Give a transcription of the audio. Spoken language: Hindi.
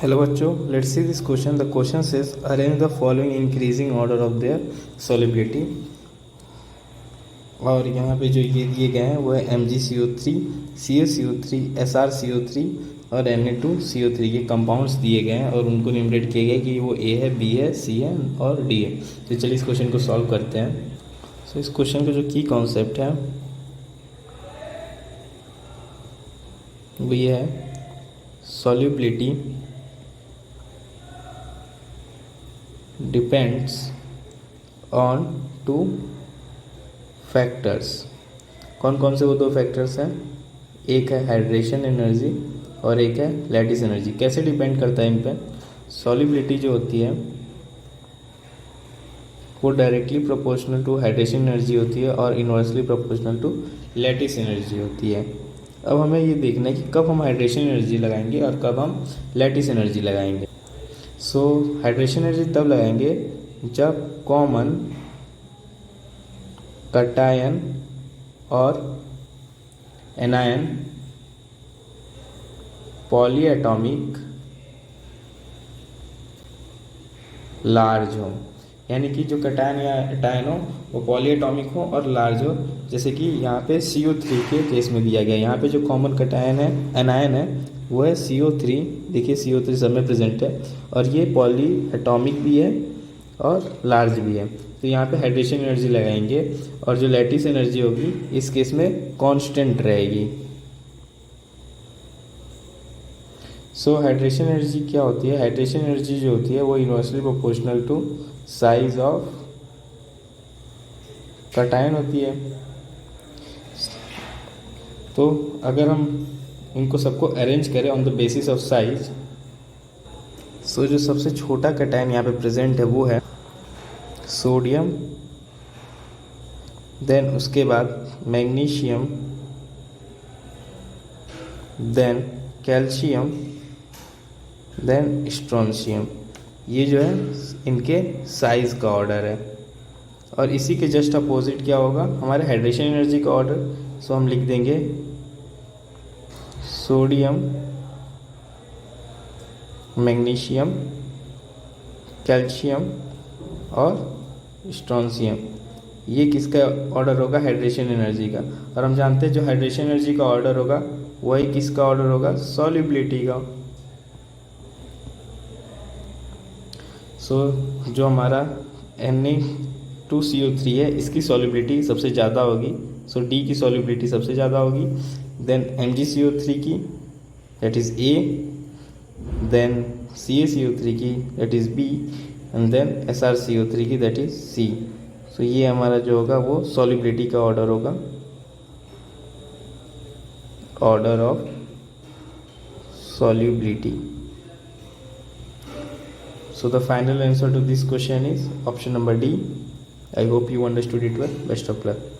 हेलो बच्चों, let's see this question. The question says arrange the following increasing order of their solubility. और यहाँ पे जो ये दिए गए हैं वो है MgCO3, CaCO3, SrCO3 और Na2CO3. ये कंपाउंड्स दिए गए हैं और उनको न्यूमरेट किए गए कि वो A है, B है, C है और D है. तो चलिए इस क्वेश्चन को सॉल्व करते हैं. इस क्वेश्चन का जो की कॉन्सेप्ट है वो ये है, solubility depends on two factors. कौन कौन से वो दो फैक्टर्स हैं? एक है हाइड्रेशन एनर्जी और एक है लैटिस एनर्जी. कैसे डिपेंड करता है इन पे? सॉल्युबिलिटी जो होती है वो directly proportional to hydration energy होती है और inversely proportional to lattice energy होती है. अब हमें ये देखना है कि कब हम हाइड्रेशन एनर्जी लगाएंगे और कब हम लैटिस एनर्जी लगाएंगे. सो हाइड्रेशन एनर्जी तब लगाएंगे जब कॉमन कटायन और एनायन पॉलीएटॉमिक लार्ज हो. यानी कि जो कटायन या एटायन हो वो पॉलीएटॉमिक हो और लार्ज हो. जैसे कि यहाँ पे CO3 के केस में दिया गया. यहाँ पे जो कॉमन कटायन है, एनायन है, वो है CO3. देखिए CO3 सब में प्रेजेंट है और ये पॉलीएटॉमिक भी है और लार्ज भी है. तो यहाँ पे हाइड्रेशन एनर्जी लगाएंगे और जो लैटिस एनर्जी होगी इस केस में कांस्टेंट रहेगी. सो हाइड्रेशन एनर्जी क्या होती है? हाइड्रेशन एनर्जी जो होती है वो inversely proportional to size of cation होती है. तो अगर हम इनको सबको अरेंज करें on the basis of size, so जो सबसे छोटा कटायन यहाँ पे प्रेजेंट है वो है सोडियम, देन उसके बाद magnesium, then calcium, then strontium. ये जो है इनके साइज का ऑर्डर है. और इसी के जस्ट अपोजिट क्या होगा? हमारे हाइड्रेशन एनर्जी का ऑर्डर. सो हम लिख देंगे सोडियम, मैग्नीशियम, कैल्शियम और स्ट्रोंशियम. ये किसका ऑर्डर होगा? हाइड्रेशन एनर्जी का. और हम जानते हैं जो हाइड्रेशन एनर्जी का ऑर्डर होगा वही किसका ऑर्डर होगा? सॉल्युबिलिटी का. सो जो हमारा Na2CO3 है इसकी सॉल्युबिलिटी सबसे ज़्यादा होगी. सो D की सॉल्युबिलिटी सबसे ज़्यादा होगी. देन MgCO3 की that is A, then CaCO3 की that is B and then SrCO3 की दैट इज़ C. सो ये हमारा जो होगा वो सॉल्युबिलिटी का ऑर्डर होगा, order of solubility. So the final answer to this question is option number D. I hope you understood it well. Best of luck.